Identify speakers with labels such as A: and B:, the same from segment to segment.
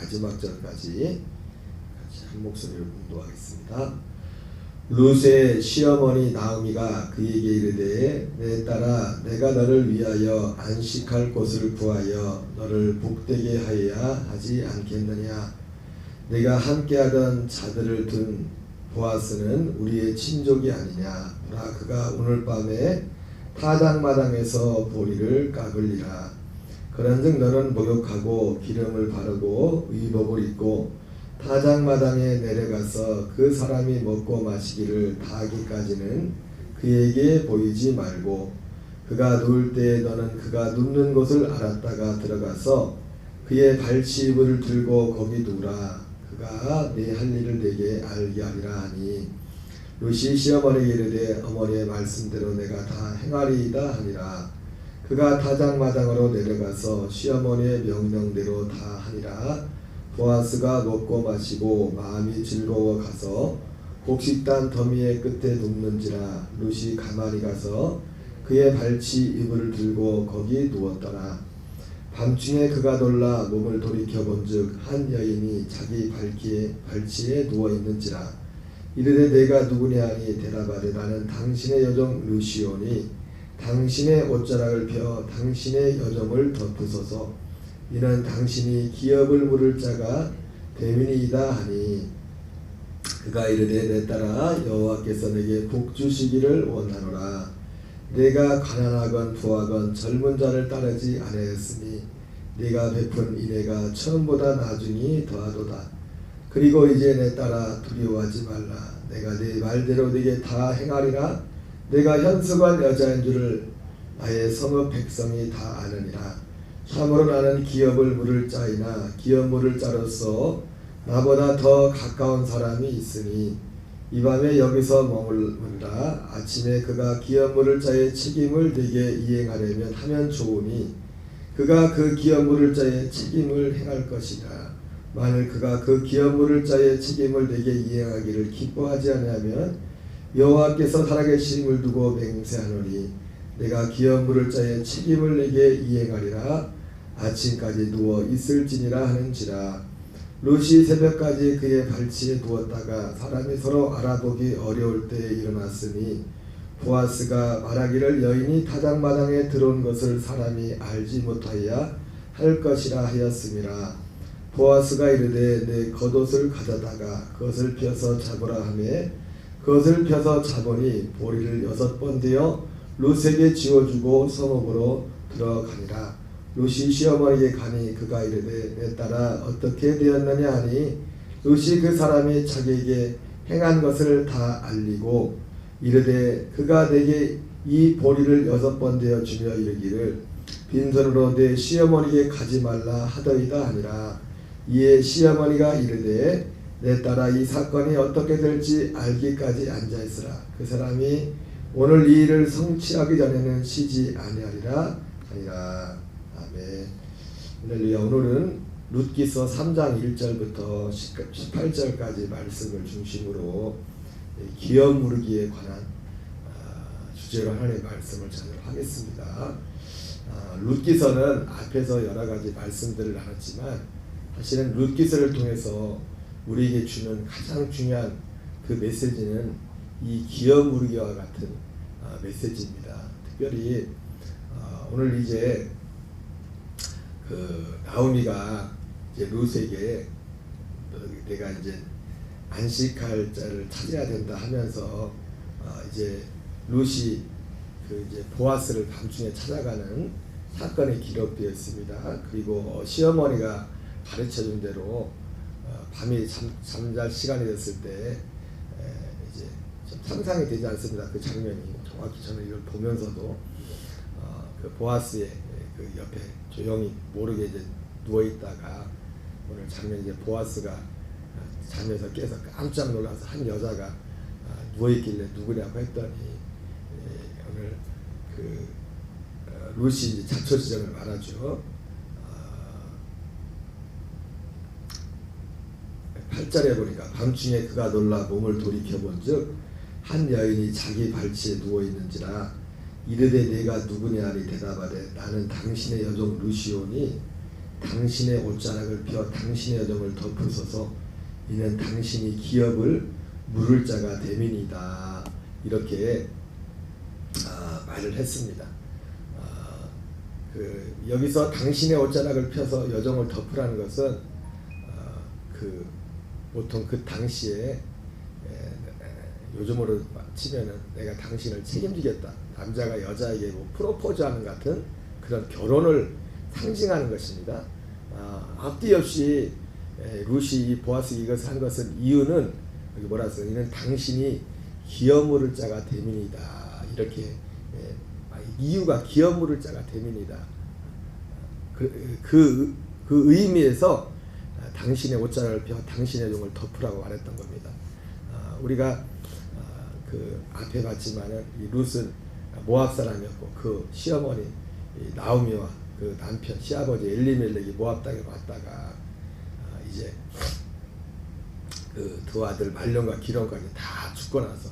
A: 마지막 절까지 같이 한 목소리로 공독하겠습니다. 룻의 시어머니 나오미가 그에게 이르되 내 딸아 내가 너를 위하여 안식할 곳을 구하여 너를 복되게 하여야 하지 않겠느냐. 내가 함께하던 자들을 둔 보아스는 우리의 친족이 아니냐. 보라 그가 오늘 밤에 타작마당에서 보리를 깎으리라. 그런즉 너는 목욕하고 기름을 바르고 의복을 입고 타작마당에 내려가서 그 사람이 먹고 마시기를 다하기까지는 그에게 보이지 말고 그가 누울 때에 너는 그가 눕는 곳을 알았다가 들어가서 그의 발치이불을 들고 거기 누우라. 그가 네 할 일을 내게 알게 하리라 하니 룻이 시어머니에게 이르되 어머니의 말씀대로 내가 다 행하리이다 하니라. 그가 타작마당으로 내려가서 시어머니의 명령대로 다 하니라. 보아스가 먹고 마시고 마음이 즐거워 가서 곡식단 더미의 끝에 눕는지라. 룻이 가만히 가서 그의 발치 이불을 들고 거기 누웠더라. 밤중에 그가 놀라 몸을 돌이켜 본즉 한 여인이 자기 발치에 누워 있는지라. 이르되 내가 누구냐 하니 대답하되 나는 당신의 여종 룻이오니 당신의 옷자락을 펴 당신의 여종을 덮으소서. 이는 당신이 기업을 물을 자가 됨이니이다 하니 그가 이르되 내 딸아 여호와께서 내게 복 주시기를 원하노라. 내가 가난하건 부하건 젊은 자를 따르지 아니하였으니 네가 베푼 인애가 처음보다 나중이 더하도다. 그리고 이제 내 딸아 두려워하지 말라. 내가 네 말대로 네게 다 행하리라. 내가 현숙한 여자인 줄을 나의 성읍 백성이 다 아느니라. 참으로 나는 기업을 물을 자이나 기업 물을 자로서 나보다 더 가까운 사람이 있으니 이 밤에 여기서 머물라. 아침에 그가 기업 물을 자의 책임을 네게 이행하려면 하면 좋으니 그가 그 기업 물을 자의 책임을 행할 것이라. 만일 그가 그 기업 물을 자의 책임을 네게 이행하기를 기뻐하지 아니하면 여호와께서 살아계심을 두고 맹세하노니 내가 기업 물을 자의 책임을 네게 이행하리라. 아침까지 누워 있을지니라 하는지라. 룻이 새벽까지 그의 발치에 누웠다가 사람이 서로 알아보기 어려울 때에 일어났으니 보아스가 말하기를 여인이 타작마당에 들어온 것을 사람이 알지 못하여야 할 것이라 하였음이라. 보아스가 이르되 내 겉옷을 가져다가 그것을 펴서 잡으라 하매 그것을 펴서 잡으니 보리를 6번 되어 룻에게 지워주고 성읍으로 들어가니라. 룻이 시어머니에게 가니 그가 이르되 내 딸아 어떻게 되었느냐 하니 룻이 그 사람이 자기에게 행한 것을 다 알리고 이르되 그가 내게 이 보리를 6번 되어 주며 이르기를 빈손으로 내 시어머니에게 가지 말라 하더이다 하니라. 이에 시어머니가 이르되 내 딸아 이 사건이 어떻게 될지 알기까지 앉아있으라. 그 사람이 오늘 이 일을 성취하기 전에는 쉬지 아니하리라 하니라. 아멘. 할렐루야. 오늘은 룻기서 3장 1절부터 18절까지 말씀을 중심으로 기업 무르기에 관한 주제로 하나님의 말씀을 전하겠습니다. 룻기서는 앞에서 여러 가지 말씀들을 나눴지만 사실은 룻기서를 통해서 우리에게 주는 가장 중요한 그 메시지는 이 기업 무르기와 같은 메시지입니다. 특별히 오늘 이제 그 나오미가 이제 룻에게 내가 이제 안식할 자를 찾아야 된다 하면서 이제 룻이 그 이제 보아스를 밤중에 찾아가는 사건이 기록되어 있습니다. 그리고 시어머니가 가르쳐준 대로 밤이 잠잘 시간이 됐을 때 이제 좀 상상이 되지 않습니다. 그 장면이 정확히 저는 이걸 보면서도 그 보아스의 그 옆에 조용히 모르게 이제 누워 있다가 오늘 장면 이제 보아스가 잠에서 깨서 깜짝 놀라서 한 여자가 누워 있길래 누구냐고 했더니 오늘 그 룻이 이제 자초지정을 말하죠. 8절에 보니까 밤중에 그가 놀라 몸을 돌이켜본즉 한 여인이 자기 발치에 누워 있는지라. 이르되 내가 누구냐 하니 대답하되 나는 당신의 여종 룻이오니 당신의 옷자락을 펴 당신의 여정을 덮으소서. 이는 당신이 기업을 물을 자가 됨이니이다. 이렇게 말을 했습니다. 여기서 당신의 옷자락을 펴서 여정을 덮으라는 것은 보통 그 당시에 요즘으로 치면은 내가 당신을 책임지겠다. 남자가 여자에게 뭐 프로포즈하는 같은 그런 결혼을 상징하는 것입니다. 앞뒤 없이 룻이 보아스 이것을 한 것은 이유는 여기 뭐라 했어요? 이는 당신이 기업 물을 자가 됨이니이다. 이렇게 이유가 기업 물을 자가 됨이니이다. 그 의미에서 당신의 옷자락을 펴 당신의 용을 덮으라고 말했던 겁니다. 우리가 그 앞에 봤지만은 이 룻은 모압 사람이었고 그 시어머니 나오미와 그 남편 시아버지 엘리멜렉이 모압 땅에 왔다가 이제 그 두 아들 말론과 기론까지 다 죽고 나서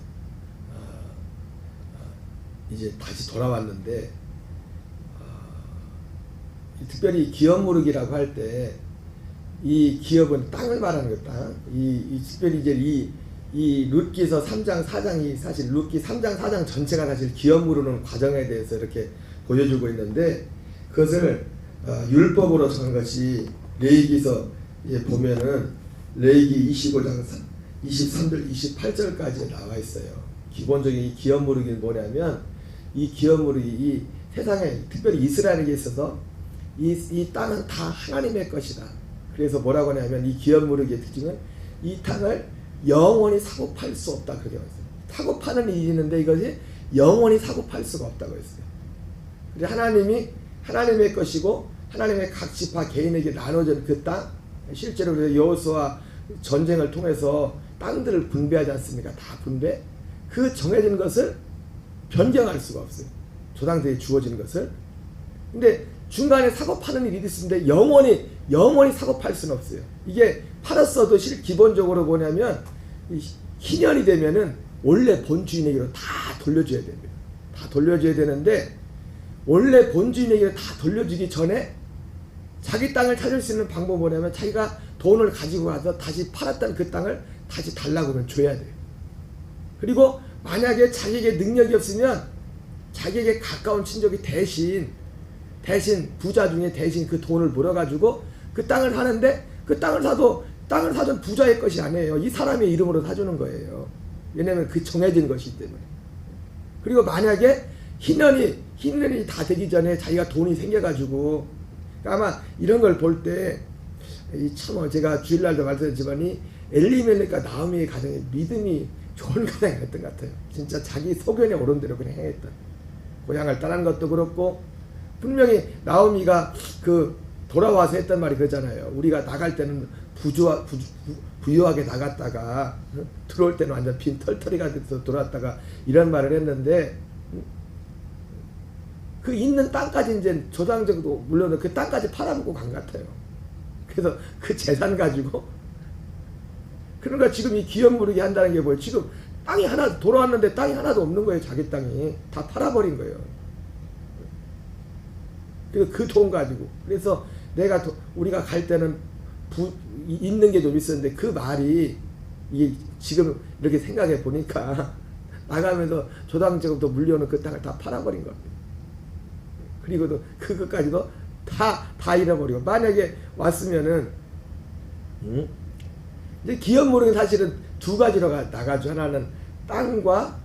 A: 이제 다시 돌아왔는데 특별히 기업 무르기라고 할 때 이 기업은 땅을 말하는 것, 땅. 특별히 이제 이 룻기서 3장 4장이 사실 룻기 3장 4장 전체가 사실 기업 무르는 과정에 대해서 이렇게 보여주고 있는데 그것을 율법으로 정한 것이 레위기서 보면은 레위기 25장 23절 28절까지 나와 있어요. 기본적인 이 기업 무르기는 뭐냐면 이 기업 무르기 이 세상에 특별히 이스라엘에게 있어서 이 땅은 다 하나님의 것이다. 그래서 뭐라고 하냐면 이 기업 무르기의 특징은 이 땅을 영원히 사고 팔 수 없다. 그렇게 말했어요. 사고 파는 일이 있는데 이것이 영원히 사고 팔 수가 없다고 했어요. 그래서 하나님이 하나님의 것이고 하나님의 각 지파 개인에게 나눠진 그 땅, 실제로 여호수아 전쟁을 통해서 땅들을 분배하지 않습니까? 다 분배. 그 정해진 것을 변경할 수가 없어요. 조상들이 주어진 것을. 근데 중간에 사고 파는 일이 있는데 영원히 사고 팔 수는 없어요. 이게 팔았어도 기본적으로 뭐냐면 희년이 되면은 원래 본주인에게로 다 돌려줘야 됩니다. 다 돌려줘야 되는데 원래 본주인에게 다 돌려주기 전에 자기 땅을 찾을 수 있는 방법은 뭐냐면 자기가 돈을 가지고 가서 다시 팔았던 그 땅을 다시 달라고 하면 줘야 돼요. 그리고 만약에 자기에게 능력이 없으면 자기에게 가까운 친족이 대신 부자 중에 대신 그 돈을 물어가지고 그 땅을 사는데 그 땅을 사던 부자의 것이 아니에요. 이 사람의 이름으로 사주는 거예요. 왜냐하면 그 정해진 것이기 때문에. 그리고 만약에 희년이 다 되기 전에 자기가 돈이 생겨가지고 아마 이런 걸 볼 때 참 제가 주일날도 말씀드렸지만 엘리멜렉과 나오미의 가정에 믿음이 좋은 가정이었던 것 같아요. 진짜 자기 소견에 오른 대로 그냥 행했던. 고향을 떠난 것도 그렇고 분명히 나오미가 돌아와서 했던 말이 그러잖아요. 우리가 나갈 때는 부유하게 나갔다가 들어올 때는 완전 빈 털터리가 돼서 돌아왔다가 이런 말을 했는데 그 있는 땅까지 이제 조상적으로 물론 그 땅까지 팔아먹고 간 것 같아요. 그래서 그 재산 가지고 그러니까 지금 이 기업 무르기 한다는 게 뭐예요? 지금 땅이 하나 돌아왔는데 땅이 하나도 없는 거예요. 자기 땅이 다 팔아버린 거예요. 그래서 그 돈 가지고 그래서 우리가 갈 때는 있는 게 좀 있었는데 그 말이 이게 지금 이렇게 생각해 보니까 나가면서 조당적으로 물려오는 그 땅을 다 팔아버린 겁니다. 그리고도 그것까지도 다 잃어버리고 만약에 왔으면은 이제 기업 무르기 사실은 두 가지로 나가죠. 하나는 땅과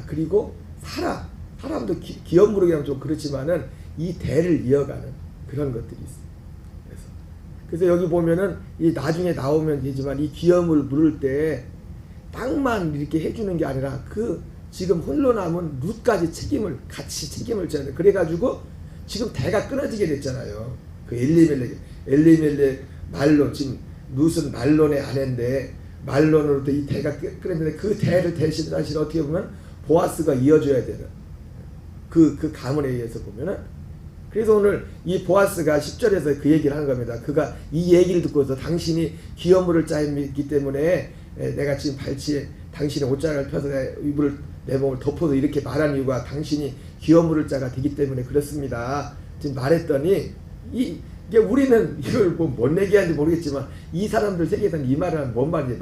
A: 그리고 사람도 기업 무르기랑 좀 그렇지만은 이 대를 이어가는 그런 것들이 있어요. 그래서 여기 보면은 이 나중에 나오면 되지만 이 기업을 물을 때 땅만 이렇게 해주는 게 아니라 지금 홀로 남은 룻까지 같이 책임을 져야 돼. 그래가지고 지금 대가 끊어지게 됐잖아요. 그 엘리멜렉 말론 지금 룻은 말론의 아내인데 말론으로부터 이 대가 끊어지는데 그 대를 대신 사실 어떻게 보면 보아스가 이어줘야 되는 그 가문에 의해서 보면은 그래서 오늘 이 보아스가 10절에서 그 얘기를 하는 겁니다. 그가 이 얘기를 듣고서 당신이 기업 물을 자이기 때문에 내가 지금 발치에 당신의 옷자락을 펴서 내 몸을 덮어서 이렇게 말한 이유가 당신이 기업 물을 자가 되기 때문에 그렇습니다. 지금 말했더니 이게 우리는 이걸 뭔 얘기하는지 모르겠지만 이 사람들 세계에서는 이 말은 뭔 말인지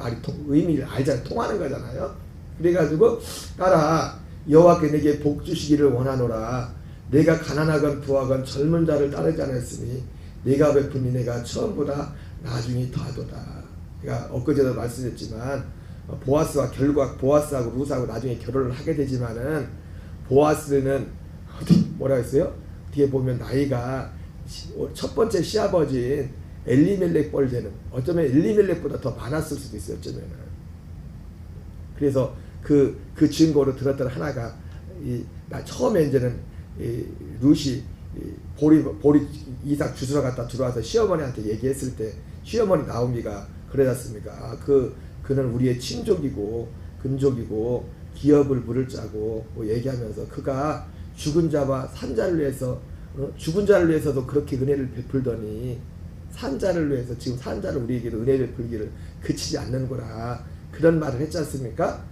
A: 의미를 알잖아요. 통하는 거잖아요. 그래가지고 따라 여호와께 내게 복 주시기를 원하노라. 내가 가난하건 부하건 젊은 자를 따르지 않았으니 내가 베푼 은혜가 처음보다 나중이 더하도다. 그러니까 엊그제도 말씀드렸지만 보아스하고 루스하고 나중에 결혼을 하게 되지만은 보아스는 뭐라 했어요? 뒤에 보면 나이가 첫 번째 시아버지인 엘리멜렉 뻘되는, 어쩌면 엘리멜렉보다 더 많았을 수도 있어요. 어쩌면은. 그래서 그 증거로 들었던 하나가 처음에 이제는 루시 보리 이삭 주스러 갔다 들어와서 시어머니한테 얘기했을 때 시어머니 나오미가 그러지 않습니까? 그는 우리의 친족이고 근족이고 기업을 물을 자고 뭐 얘기하면서 그가 죽은 자와 산 자를 위해서 죽은 자를 위해서도 그렇게 은혜를 베풀더니 산 자를 위해서 지금 산 자를 우리에게도 은혜 베풀기를 그치지 않는구나, 그런 말을 했지 않습니까?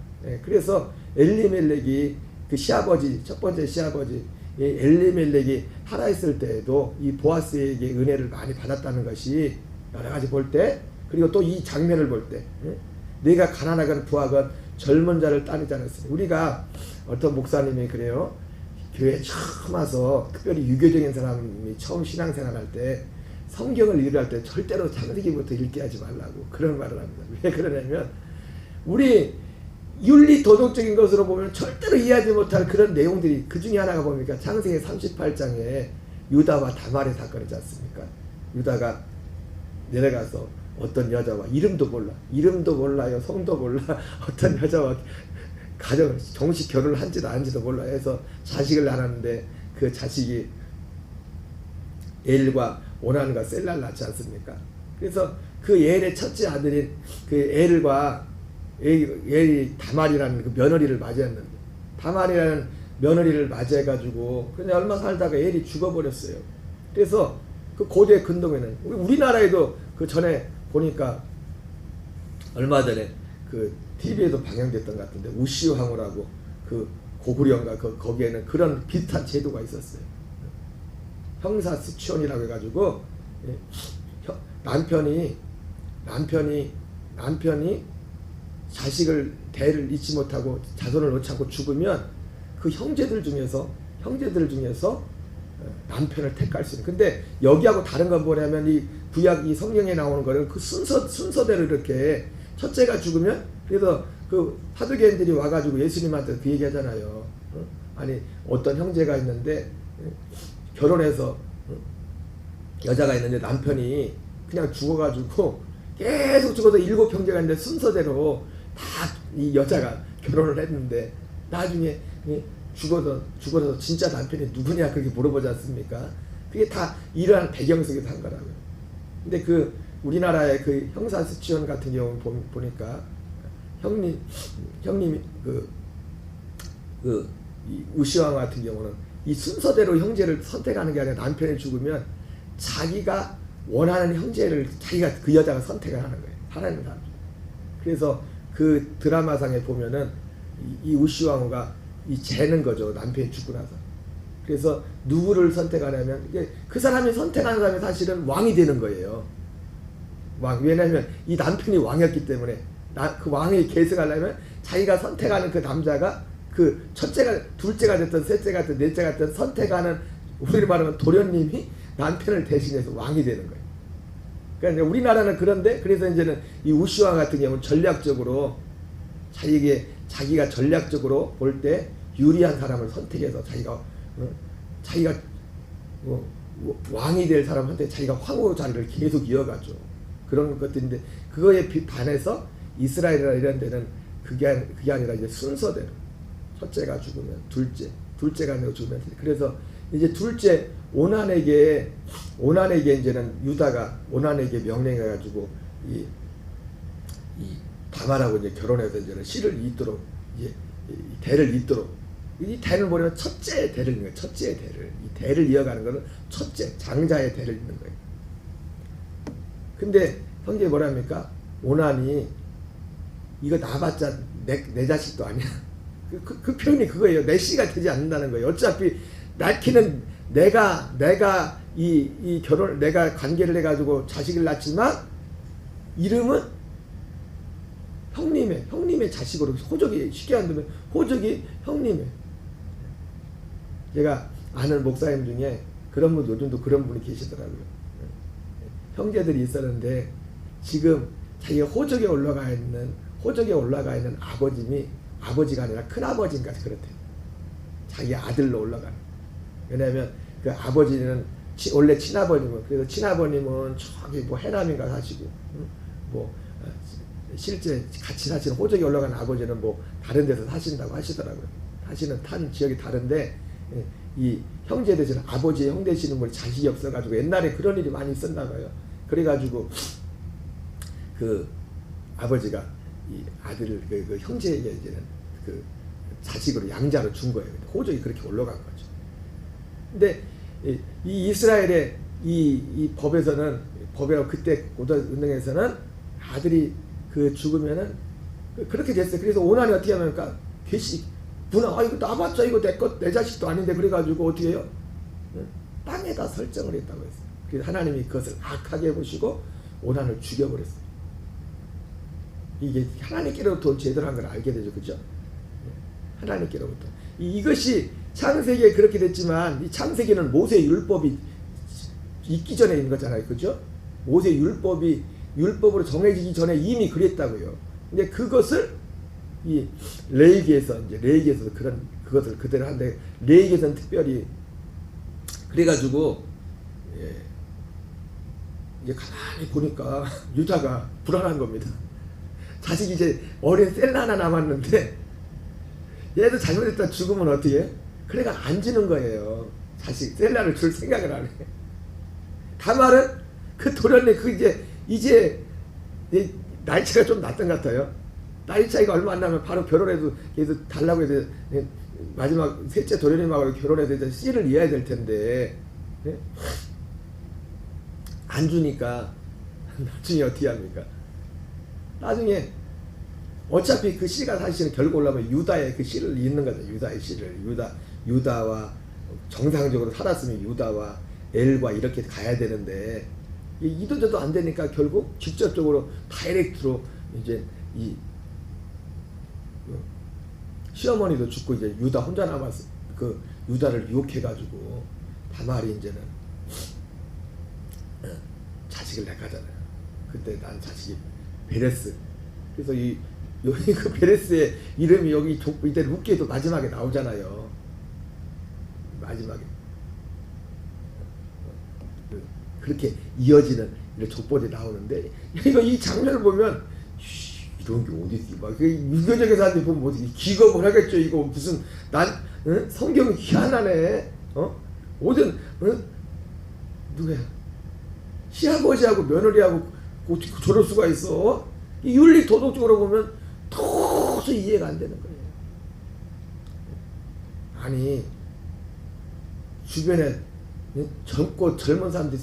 A: 그래서 엘리멜렉이 그 시아버지, 첫 번째 시아버지 엘리멜렉이 살아있을 때에도 이 보아스에게 은혜를 많이 받았다는 것이 여러 가지 볼 때, 그리고 또 이 장면을 볼 때 내가 가난하건 부하건 젊은 자를 따르지 않았으니, 우리가 어떤 목사님이 그래요. 교회에 처음 와서 특별히 유교적인 사람이 처음 신앙생활할 때 성경을 읽을 때 절대로 창세기부터 읽게 하지 말라고 그런 말을 합니다. 왜 그러냐면 우리 윤리 도덕적인 것으로 보면 절대로 이해하지 못할 그런 내용들이, 그 중에 하나가 뭡니까? 창세기 38장에 유다와 다말의 사건이지 않습니까? 유다가 내려가서 어떤 여자와 이름도 몰라요, 성도 몰라, 어떤 여자와 정식 결혼을 한지도 안지도 몰라 해서 자식을 낳았는데 그 자식이 엘과 오난과 셀라를 낳지 않습니까? 그래서 그 엘의 첫째 아들인 그 엘이 다말이라는 그 며느리를 맞이했는데, 다말이라는 며느리를 맞이해가지고 그냥 얼마 살다가 엘이 죽어버렸어요. 그래서 그 고대 근동에는 우리나라에도 그 전에 보니까 얼마 전에 그 TV에도 방영됐던 것 같은데 우시우 항우라고 그 고구려인가 거기에는 그런 비슷한 제도가 있었어요. 형사 스치온이라고 해가지고 남편이 자식을 대를 잊지 못하고 자손을 놓지 않고 죽으면 그 형제들 중에서 남편을 택할 수 있는. 근데 여기하고 다른 건 뭐냐면 이 구약 이 성경에 나오는 거는 그 순서대로 이렇게 첫째가 죽으면, 그래서 그 사두개인들이 와가지고 예수님한테 그 얘기하잖아요. 아니 어떤 형제가 있는데 결혼해서 여자가 있는데 남편이 그냥 죽어가지고 계속 죽어서 7형제가 있는데 순서대로 다 이 여자가 결혼을 했는데 나중에 죽어서 진짜 남편이 누구냐 그렇게 물어보지 않습니까? 그게 다 이러한 배경 속에서 한 거라고요. 근데 그 우리나라의 그 형사 스치온 같은 경우 보니까 형님이 이 우시왕 같은 경우는 이 순서대로 형제를 선택하는 게 아니라 남편이 죽으면 자기가 원하는 형제를 그 여자가 선택을 하는 거예요. 살아있는 사람. 그래서 그 드라마상에 보면은 이 우시왕후가 이 재는 거죠. 남편이 죽고 나서. 그래서 누구를 선택하냐면 그 사람이 선택하는 사람이 사실은 왕이 되는 거예요. 왜냐하면 이 남편이 왕이었기 때문에 그 왕이 계승하려면 자기가 선택하는 그 남자가 그 첫째가 둘째가 됐든 셋째가 됐든 넷째가 됐든 선택하는, 우리로 말하면 도련님이 남편을 대신해서 왕이 되는 거예요. 그러니까 우리나라는 그런데, 그래서 이제는 이 우시왕 같은 경우는 전략적으로 자기가 전략적으로 볼 때 유리한 사람을 선택해서 자기가 왕이 될 사람한테 자기가 황후 자리를 계속 이어가죠. 그런 것들인데 그거에 반해서 이스라엘이나 이런 데는 그게 아니라 이제 순서대로 첫째가 죽으면 둘째가 죽으면, 그래서 이제 둘째 오난에게 이제는 유다가 오난에게 명령해가지고 이 다말하고 이제 결혼해서 이제는 씨를 잇도록 이제 대를 잇도록, 이 대를 뭐냐면 첫째의 대를 잇는 거예요. 첫째의 대를, 이 대를 이어가는 거는 첫째 장자의 대를 잇는 거예요. 근데 성경에 뭐랍니까? 오난이 이거 낳아봤자 내 자식도 아니야. 그 표현이 그거예요. 내 씨가 되지 않는다는 거예요. 어차피 낳기는 내가 이 결혼 내가 관계를 해가지고 자식을 낳지만 이름은 형님의 자식으로 호적이 쉽게 안 되면 호적이 형님의. 제가 아는 목사님 중에 그런 분 요즘도 그런 분이 계시더라고요. 형제들이 있었는데 지금 자기가 호적에 올라가 있는 아버지가 아니라 큰아버지인가 그렇대요. 자기 아들로 올라가는. 왜냐하면 그 아버지는 원래 친아버님은 그래서 친아버님은 저기 뭐 해남인가 사시고 뭐 실제 같이 사시는 호적에 올라가는 아버지는 뭐 다른 데서 사신다고 하시더라고요. 사시는 탄 지역이 다른데 이 형제 되시는 아버지의 형 되시는 분이 자식이 없어가지고 옛날에 그런 일이 많이 있었나 봐요. 그래가지고 그 아버지가 이 아들을 그 형제에게 이제는 그 자식으로 양자로 준 거예요. 호적이 그렇게 올라간 거죠. 근데 이 이스라엘의 이 법에서는 그때 고등은행에서는 아들이 그 죽으면은 그렇게 됐어요. 그래서 오난이 어떻게 하면까 이거 나봤자 이거 내 자식도 아닌데 그래가지고 어떻게 해요? 땅에다 설정을 했다고 했어요. 그래서 하나님이 그것을 악하게 보시고 오난을 죽여버렸어요. 이게 하나님께로부터 제대로 한 걸 알게 되죠, 그죠? 하나님께로부터. 이것이 창세기에 그렇게 됐지만 이 창세기는 모세 율법이 있기 전에 있는 거잖아요, 그죠? 모세 율법으로 정해지기 전에 이미 그랬다고요. 근데 그것을 이 레위기에서도 그것을 그대로 한데 레위기에서는 특별히 그래가지고 이제 가만히 보니까 유다가 불안한 겁니다. 자식이 이제 어린 셀라 하나 남았는데 얘도 잘못했다 죽으면 어떻게 해? 그래가 안 주는 거예요. 자식 셀라를 줄 생각을 안 해. 다말은 그 도련님 이제 나이 차이가 좀 났던 것 같아요. 나이 차이가 얼마 안 나면 바로 결혼해도 계속 달라고 해서 마지막 셋째 도련님하고 결혼해서 이제 씨를 이어야 될 텐데 안 주니까 나중에 어떻게 합니까? 나중에 어차피 그 씨가 사실은 결국 올라오면 유다의 그 씨를 잇는 거죠. 유다의 씨를 유다와 정상적으로 살았으면 유다와 엘과 이렇게 가야 되는데 이도저도 안 되니까 결국 직접적으로 다이렉트로 이제 이 시어머니도 죽고 이제 유다 혼자 남았어. 그 유다를 유혹해가지고 다말이 이제는 자식을 낳잖아요. 그때 난 자식이 베레스. 그래서 여기 그 베레스의 이름이 여기 이때 룻기에도 마지막에 나오잖아요. 마지막에 그렇게 이어지는 이런 족보들이 나오는데 이 장면을 보면 이런 게 어디 있지? 막 유교적인 사람들이 보면 어떻게 기겁을 하겠죠. 이거 무슨 성경이 희한하네. 어떤 누구야? 시아버지하고 며느리하고 어떻게 저럴 수가 있어? 윤리 도덕적으로 보면 도저히 이해가 안 되는 거예요. 아니 주변에 젊은 사람들이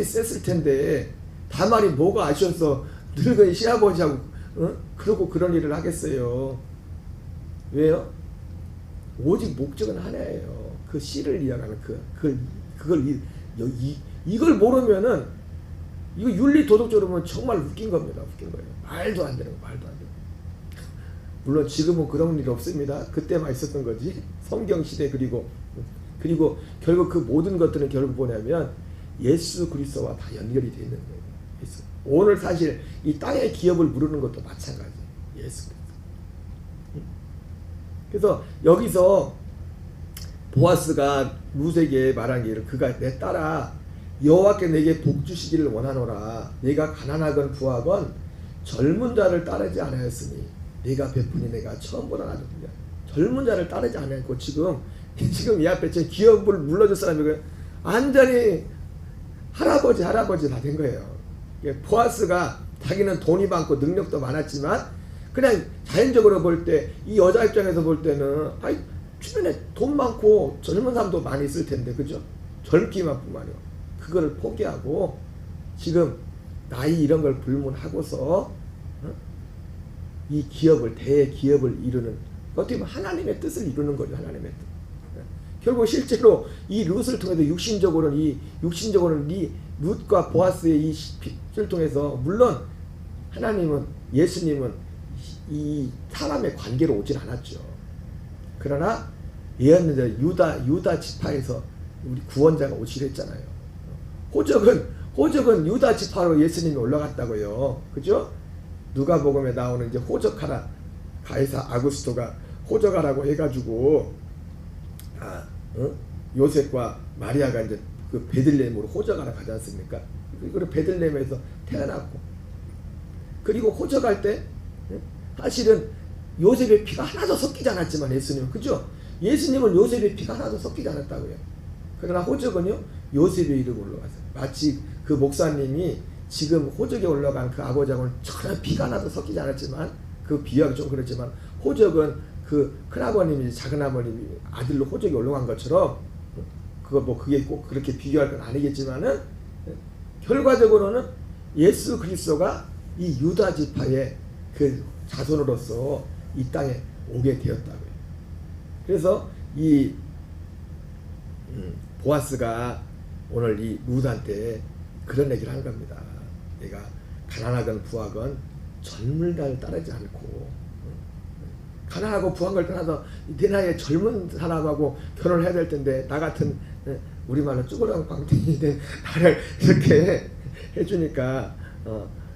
A: 셌을 텐데 다말이 뭐가 아쉬워서 늙은 시아버지하고 그러고 그런 일을 하겠어요. 왜요? 오직 목적은 하나예요. 그 씨를 이어가는 이걸 모르면은 이거 윤리 도덕적으로 보면 정말 웃긴 겁니다. 웃긴 거예요. 말도 안 되는 거, 말도 안 되는 거. 물론 지금은 그런 일 없습니다. 그때만 있었던 거지. 성경 시대 그리고 결국 그 모든 것들은 결국 뭐냐면 예수 그리스도와 다 연결이 되어 있는 거예요. 예수. 오늘 사실 이 땅의 기업을 부르는 것도 마찬가지예요. 예수 그리스도. 그래서 여기서 보아스가 룻에게 말한 게 그가 내 딸아 여호와께 내게 복 주시기를 원하노라. 내가 가난하건 부하건 젊은 자를 따르지 않았으니 내가 베푸니 내가 처음 보다 나도냐. 젊은 자를 따르지 않았고 지금 이 앞에 제 기업을 물러줄 사람이 완전히 할아버지 다 된 거예요. 보아스가 자기는 돈이 많고 능력도 많았지만 그냥 자연적으로 볼 때 이 여자 입장에서 볼 때는 주변에 돈 많고 젊은 사람도 많이 있을 텐데 그죠? 젊기만 뿐만이요. 그거를 포기하고 지금 나이 이런 걸 불문하고서 이 기업을 대기업을 이루는 어떻게 보면 하나님의 뜻을 이루는 거죠. 하나님의 뜻.
B: 결국 실제로 이 룻을 통해서 육신적으로는 이 룻과 보아스의 이 빛을 통해서 물론 하나님은 예수님은 이 사람의 관계로 오진 않았죠. 그러나 예언자들 유다 지파에서 우리 구원자가 오시려 했잖아요. 호적은 유다 지파로 예수님이 올라갔다고요. 그죠? 누가복음에 나오는 이제 호적하라 가이사 아구스토가 호적하라고 해가지고 요셉과 마리아가 이제 그 베들레헴으로 호적하러 가지 않습니까? 그리고 베들레헴에서 태어났고 그리고 호적할 때 사실은 요셉의 피가 하나도 섞이지 않았지만 예수님은 그죠? 예수님은 요셉의 피가 하나도 섞이지 않았다고요. 그러나 호적은요 요셉의 이름으로 올라갔어요. 마치 그 목사님이 지금 호적에 올라간 그 아버지하고는 전혀 피가 하나도 섞이지 않았지만 그 비유하기 좀 그렇지만 호적은 그 큰아버님이 작은아버님이 아들로 호적에 올라간 것처럼 그게 꼭 그렇게 비교할 건 아니겠지만은 결과적으로는 예수 그리스도가 이 유다 지파의 그 자손으로서 이 땅에 오게 되었다고요. 그래서 이 보아스가 오늘 이 룻한테 그런 얘기를 한 겁니다. 내가 가난하건 부하건 젊은 날 따르지 않고 가난하고 부한 걸 떠나서 내 나이에 젊은 사람하고 결혼을 해야 될 텐데 나 같은 우리말로 쭈그랑 광탱이 된 나를 이렇게 해주니까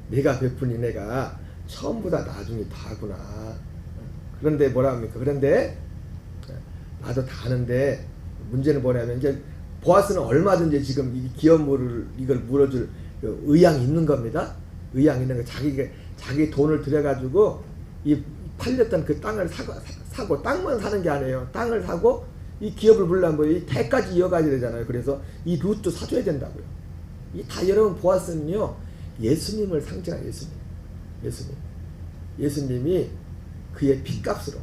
B: 내가 베푼 은혜가 처음보다 나중에 다구나. 그런데 뭐라 합니까? 그런데 나도 다 아는데 문제는 뭐냐면 이제 보아스는 얼마든지 지금 이 기업물을 이걸 물어줄 의향이 있는 겁니다. 의향이 있는 거 자기 돈을 들여가지고 이 팔렸던 그 땅을 사고 땅만 사는 게 아니에요. 땅을 사고 이 기업을 물려면 이 대까지 이어가야 되잖아요. 그래서 이 룻도 사줘야 된다고요. 이 다 여러분 보았으면요 예수님을 상징한 예수님이 그의 핏값으로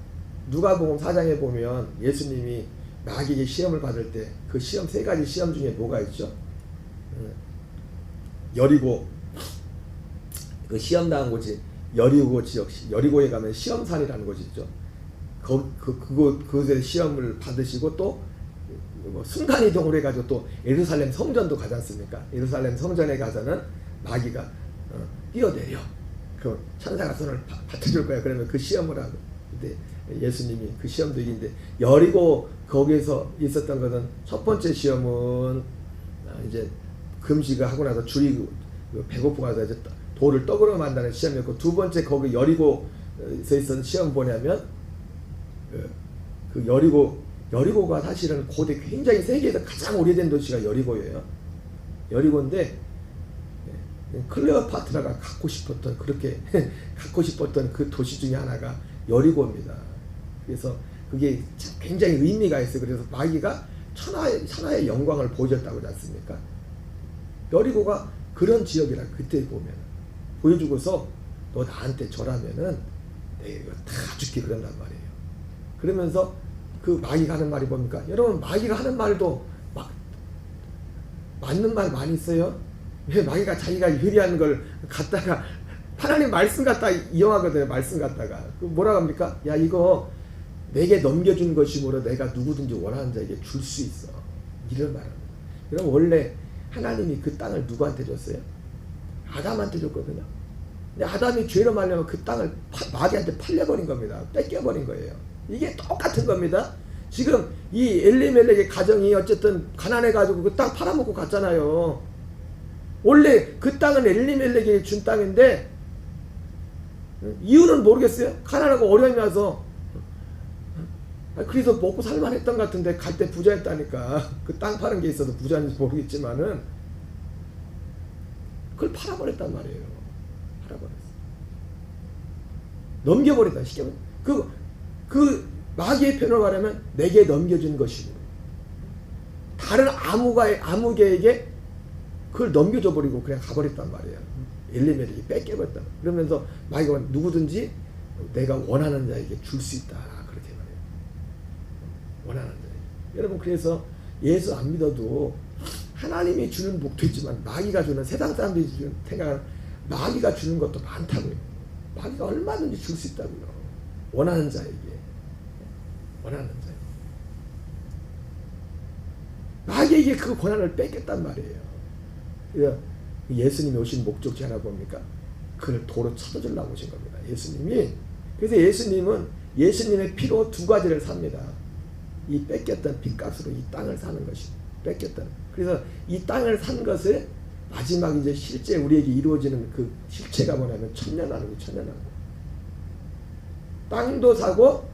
B: 누가복음 4장에 보면 예수님이 마귀에게 시험을 받을 때 그 시험 세 가지 시험 중에 뭐가 있죠? 여리고 그 시험 당한 곳이 여리고 지역 여리고에 가면 시험산이라는 곳이 있죠. 그곳에 시험을 받으시고 또 순간 이동을 해가지고 또 예루살렘 성전도 가지 않습니까? 예루살렘 성전에 가서는 마귀가 뛰어내려 그 천사가 손을 받쳐줄 거야. 그러면 그 시험을 하고 근데 예수님이 그 시험도 이긴데 여리고 거기에서 있었던 것은 첫 번째 시험은 이제 금식을 하고 나서 줄이 배고프가서 이제 돌을 떡으로 만드는 시험이었고 두 번째 거기 여리고에서 있었던 시험 뭐냐면 그 여리고가 사실은 고대 굉장히 세계에서 가장 오래된 도시가 여리고예요. 여리고인데 클레오파트라가 갖고 싶었던 그 도시 중에 하나가 여리고입니다. 그래서 그게 굉장히 의미가 있어요. 그래서 마귀가 천하의 영광을 보여줬다고 하지 않습니까? 여리고가 그런 지역이라 그때 보면 보여주고서 너 나한테 절하면은 내가 이거 다 줄게 그런단 말이에요. 그러면서 그 마귀가 하는 말이 뭡니까? 여러분 마귀가 하는 말도 막 맞는 말 많이 있어요. 왜 마귀가 자기가 유리한 걸 갖다가 하나님 말씀 갖다 이용하거든요. 말씀 갖다가 뭐라고 합니까? 야 이거 내게 넘겨준 것이므로 내가 누구든지 원하는 자에게 줄 수 있어. 이런 말합니다. 여러분 원래 하나님이 그 땅을 누구한테 줬어요? 아담한테 줬거든요. 근데 아담이 죄로 말려면 그 땅을 마귀한테 팔려버린 겁니다. 뺏겨버린 거예요. 이게 똑같은 겁니다. 지금 이 엘리멜렉의 가정이 어쨌든 가난해가지고 그 땅 팔아먹고 갔잖아요. 원래 그 땅은 엘리멜렉이 준 땅인데 이유는 모르겠어요. 가난하고 어려움이 와서 그래서 먹고 살만했던 것 같은데 갈 때 부자였다니까. 그 땅 파는 게 있어도 부자인지 모르겠지만은 그걸 팔아버렸단 말이에요. 팔아버렸어. 넘겨버렸다. 쉽게 말하면 그 마귀의 표현을 말하면 내게 넘겨준 것이고 다른 아무개에게 그걸 넘겨줘 버리고 그냥 가버렸단 말이에요. 엘리멜렉이 뺏겨버렸다. 그러면서 마귀가 누구든지 내가 원하는 자에게 줄 수 있다. 그렇게 말해요. 원하는 자에게. 여러분 그래서 예수 안 믿어도 하나님이 주는 복도 있지만 마귀가 주는 세상 사람들이 주는 생각은 마귀가 주는 것도 많다고요. 마귀가 얼마든지 줄 수 있다고요. 원하는 자에게. 원하는 자에게. 마귀에게 그 권한을 뺏겼단 말이에요. 그래서 예수님이 오신 목적지 하나 뭡니까? 그를 도로 쳐주려고 오신 겁니다. 예수님이. 그래서 예수님은 예수님의 피로 두 가지를 삽니다. 이 뺏겼던 빚값으로 이 땅을 사는 것이 뺏겼던. 그래서 이 땅을 산 것을 마지막 이제 실제 우리에게 이루어지는 그 실체가 뭐냐면 천년왕국이 천년왕국. 땅도 사고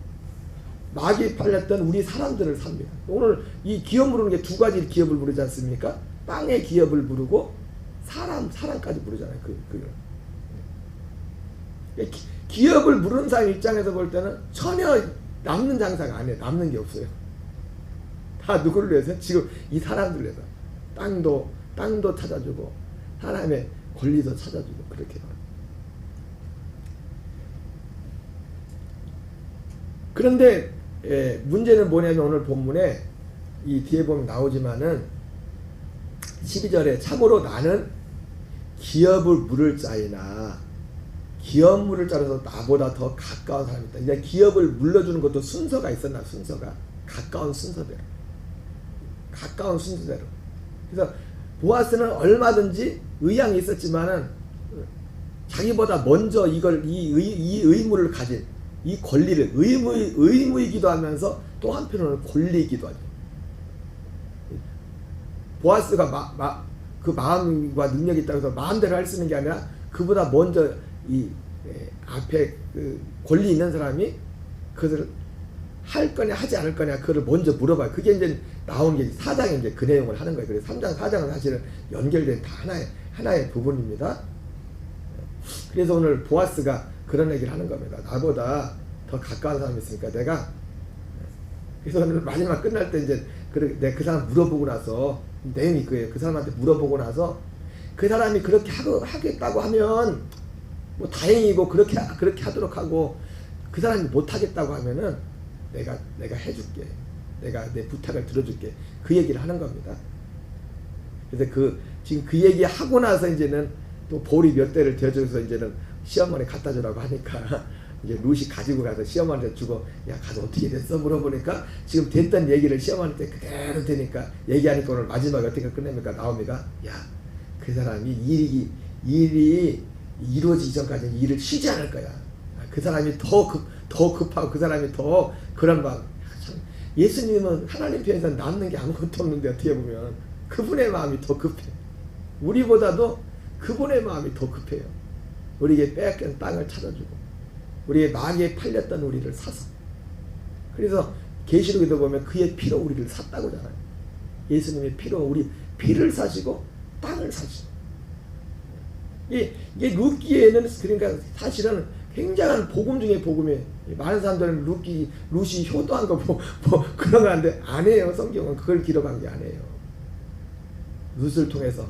B: 마귀 팔렸던 우리 사람들을 삽니다. 오늘 이 기업 부르는 게 두 가지 기업을 부르지 않습니까? 땅의 기업을 부르고 사람까지 부르잖아요. 기업을 부르는 사람 입장에서 볼 때는 전혀 남는 장사가 안 해요. 남는 게 없어요. 다 누구를 위해서? 지금 이 사람들을 위해서. 땅도 찾아주고 사람의 권리도 찾아주고 그렇게. 그런데 문제는 뭐냐면 오늘 본문에 이 뒤에 보면 나오지만은 12절에 참으로 나는 기업을 물을 자이나 기업 물을 자라서 나보다 더 가까운 사람이 있다. 이제 기업을 물려주는 것도 순서가 있었나? 순서가 가까운 순서대로. 그래서 보아스는 얼마든지 의향이 있었지만은 자기보다 먼저 이 의무를 가진 이 권리를 의무이기도 하면서 또 한편으로는 권리이기도 하죠. 보아스가 그 마음과 능력이 있다고 해서 마음대로 할 수 있는 게 아니라 그보다 먼저 이 앞에 그 권리 있는 사람이 그것을 할 거냐 하지 않을 거냐 그걸 먼저 물어봐요. 그게 이제 나온 게 4장에 이제 그 내용을 하는 거예요. 그래서 3장, 4장은 사실은 연결된 다 하나의 부분입니다. 그래서 오늘 보아스가 그런 얘기를 하는 겁니다. 나보다 더 가까운 사람이 있으니까 내가. 그래서 오늘 마지막 끝날 때 이제 그 사람 물어보고 나서 내용이 그예요. 그 사람한테 물어보고 나서 그 사람이 그렇게 하겠다고 하면 뭐 다행이고 그렇게 하도록 하고 그 사람이 못 하겠다고 하면은 내가 해줄게. 내가 내 부탁을 들어줄게. 그 얘기를 하는 겁니다. 그래서 지금 그 얘기 하고 나서 이제는 또 볼이 몇 대를 대줘서 이제는 시어머니 갖다 주라고 하니까 이제 루시 가지고 가서 시어머니한테 주고 야 가서 어떻게 됐어 물어보니까 지금 됐던 얘기를 시어머니한테 그대로 되니까 얘기하니까 오늘 마지막에 어떻게 끝냅니까? 나옵니다. 야 그 사람이 일이 이루어지기 전까지 일을 쉬지 않을 거야. 그 사람이 더 급하고 그 사람이 더 그런 마음. 예수님은 하나님 편에서 남는 게 아무것도 없는데 어떻게 보면 그분의 마음이 더 급해. 우리보다도 그분의 마음이 더 급해요. 우리에게 빼앗긴 땅을 찾아주고 우리의 마귀에 팔렸던 우리를 사서. 그래서 계시록에도 보면 그의 피로 우리를 샀다고 하잖아요. 예수님의 피로 우리 피를 사시고 땅을 사시고. 이게 루키에는 그러니까 사실은 굉장한 복음 중에 복음이에요. 많은 사람들은 루시 효도한 거 그런 거 하는데 안 해요. 성경은 그걸 기록한 게 아니에요. 룻을 통해서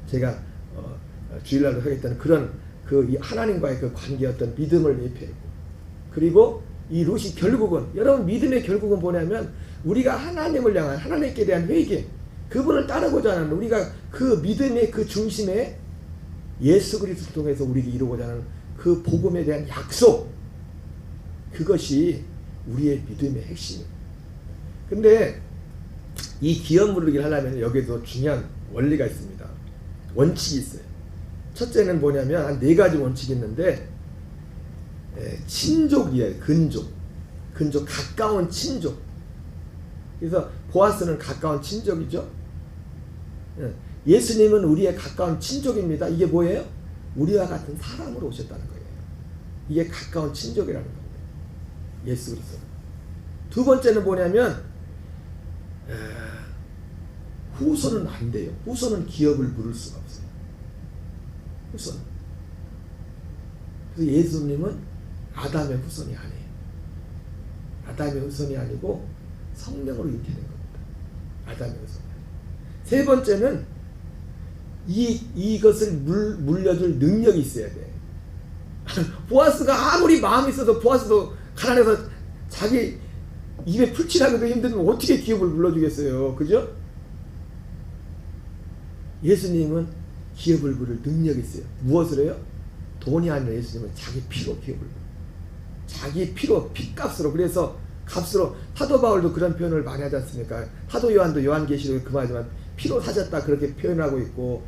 B: 제가 주일날로 하겠다는 그런 이 하나님과의 그 관계였던 믿음을 예표했고, 그리고 이 룻이 결국은 여러분 믿음의 결국은 뭐냐면 우리가 하나님을 향한 하나님께 대한 회개, 그분을 따르고자 하는 우리가 그 믿음의 그 중심에 예수 그리스도를 통해서 우리에게 이루고자 하는 그 복음에 대한 약속, 그것이 우리의 믿음의 핵심이에요. 근데 이 기업 물리기를 하려면 여기에도 중요한 원리가 있습니다. 원칙이 있어요. 첫째는 뭐냐면 한 4가지 원칙이 있는데 친족이에요. 근족, 가까운 친족. 그래서 보아스는 가까운 친족이죠. 예수님은 우리의 가까운 친족입니다. 이게 뭐예요? 우리와 같은 사람으로 오셨다는 거예요. 이게 가까운 친족이라는 겁니다. 예수 그리스도. 두 번째는 뭐냐면 후손은 안 돼요. 후손은 기업을 물을 수가 없어요. 후손. 그래서 예수님은 아담의 후손이 아니에요. 아담의 후손이 아니고 성령으로 잉태된 겁니다. 아담의 후손. 세 번째는 이것을 물려줄 능력이 있어야 돼. 보아스가 아무리 마음이 있어도 보아스도 가난해서 자기 입에 풀칠하기도 힘들면 어떻게 기업을 물려주겠어요. 그죠? 예수님은 기업을 물을 능력이 있어요. 무엇을 해요? 돈이 아니라 예수님은 자기 피로 기업을 물어요. 자기 피로, 피값으로. 그래서 값으로 사도 바울도 그런 표현을 많이 하지 않습니까? 사도 요한도 요한계시록에 그 말이지만 피로 사셨다 그렇게 표현하고 있고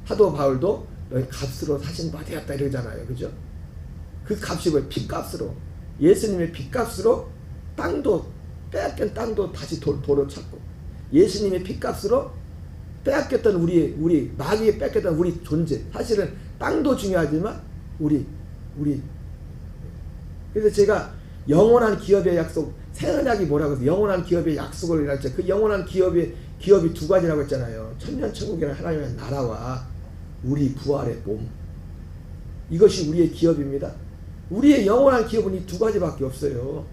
B: 사도 바울도 너희 값으로 사신 바 되었다 이러잖아요. 그죠? 그 값이 뭐예요? 피값으로 예수님의 피값으로 땅도 빼앗긴 땅도 다시 도로 찾고 예수님의 피값으로 빼앗겼던 우리 마귀에 뺏겼던 우리 존재 사실은 땅도 중요하지만 우리 그래서 제가 영원한 기업의 약속 새언약이 뭐라고 해서 영원한 기업의 약속을 할때 그 영원한 기업이 두 가지라고 했잖아요. 천년천국이라는 하나님의 나라와 우리 부활의 몸 이것이 우리의 기업입니다. 우리의 영원한 기업은 이 두 가지밖에 없어요.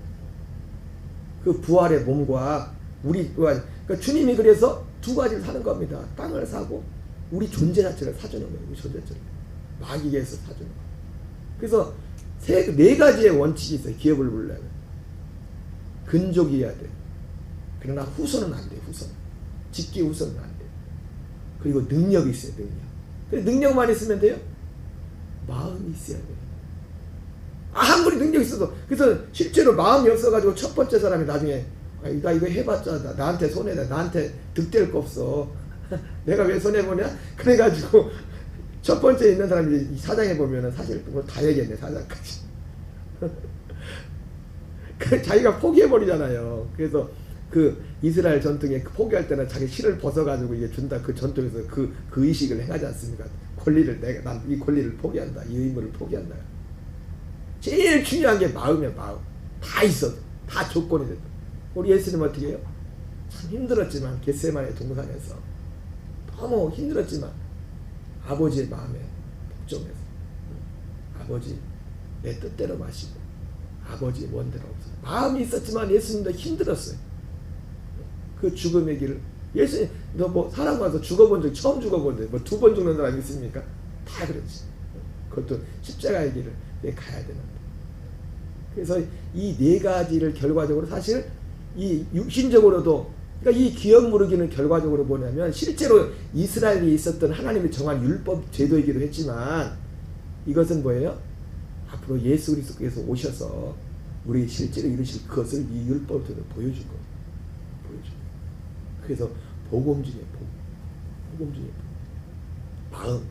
B: 그 부활의 몸과 우리 부활 그러니까 주님이 그래서 두 가지를 사는 겁니다. 땅을 사고 우리 존재 자체를 사주는 거예요. 우리 존재 자체를 마귀에서 사주는 거예요. 그래서 네 가지의 원칙이 있어요. 기업을 부르려면 근족이어야 돼. 그러나 후손은 안 돼. 후손 직계 후손은 안 돼. 그리고 능력이 있어요. 능력만 있으면 돼요. 마음이 있어야 돼. 아무리 능력이 있어도 그래서 실제로 마음이 없어가지고 첫 번째 사람이 나중에 나 이거 해봤자 나한테 손해다. 나한테 득될 거 없어. 내가 왜 손해보냐? 그래가지고 첫 번째 있는 사람이 사장에 보면은 사실 뭐 다 얘기했네. 사장까지. 자기가 포기해버리잖아요. 그래서 그 이스라엘 전통에 포기할 때는 자기 실을 벗어가지고 이게 준다. 그 전통에서 그 의식을 행하지 않습니까? 난 이 권리를 포기한다. 이 의무를 포기한다. 제일 중요한 게 마음이야. 마음. 다 있어도 다 조건이 됐다. 우리 예수님 어떻게 해요? 참 힘들었지만 겟세마네 동산에서 너무 힘들었지만 아버지의 마음에 복종해서 아버지 내 뜻대로 마시고 아버지의 원대로 없어요. 마음이 있었지만 예수님도 힘들었어요. 그 죽음의 길을 예수님 너 뭐 사람 와서 죽어본 적 처음 죽어본데 뭐 두 번 죽는 사람 있습니까? 다 그렇지. 그것도 십자가의 길을 내 가야 되는데. 그래서 이 네 가지를 결과적으로 사실 이 육신적으로도 그러니까 이 기업 무르기는 결과적으로 뭐냐면 실제로 이스라엘에 있었던 하나님이 정한 율법 제도이기도 했지만 이것은 뭐예요? 앞으로 예수 그리스도께서 오셔서 우리 실제로 이루실 그것을 이 율법 제도로 보여준 거예요. 그래서 복음 중에 복음 중에 마음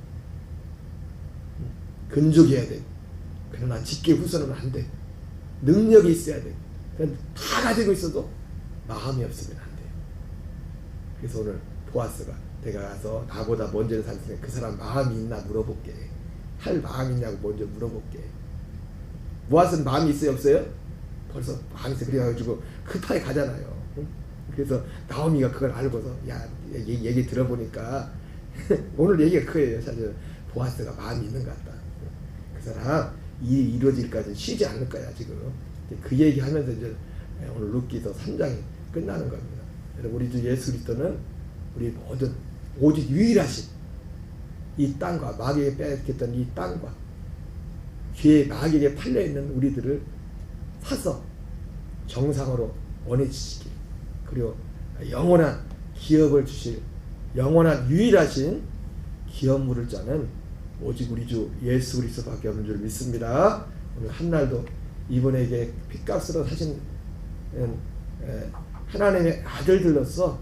B: 근족해야 돼. 그러나 직계 후손은 안 돼. 능력이 있어야 돼. 다 가지고 있어도 마음이 없으면 안 돼요. 그래서 오늘 보아스가 내가 가서 나보다 먼저 산 그 사람 마음이 있나 물어볼게. 할 마음이 있냐고 먼저 물어볼게. 보아스는 마음이 있어요 없어요? 벌써 마음이 있어. 그래가지고 급하게 가잖아요. 그래서 나오미가 그걸 알고서 야 얘기 들어보니까 오늘 얘기가 그거예요. 사실 보아스가 마음이 있는 것 같다. 그 사람 일이 이루어질까지 쉬지 않을 거야 지금. 그 얘기하면서 이제 오늘 룻기서 3장이 끝나는 겁니다. 여러분 우리 주 예수 그리스도는 우리 모든 오직 유일하신 이 땅과 마귀에게 빼앗겼던 이 땅과 죄의 마귀에게 팔려 있는 우리들을 사서 정상으로 원해지시길 그리고 영원한 기업을 주실 영원한 유일하신 기업 물을 자는 오직 우리 주 예수 그리스도밖에 없는 줄 믿습니다. 오늘 한날도 이분에게 핏값으로 사신 하나님의 아들들로서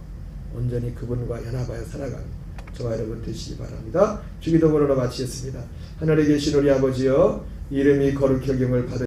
B: 온전히 그분과 연합하여 살아가는 저와 여러분 되시기 바랍니다. 주기도문으로 마치겠습니다. 하늘에 계신 우리 아버지여 이름이 거룩히 여김을 받으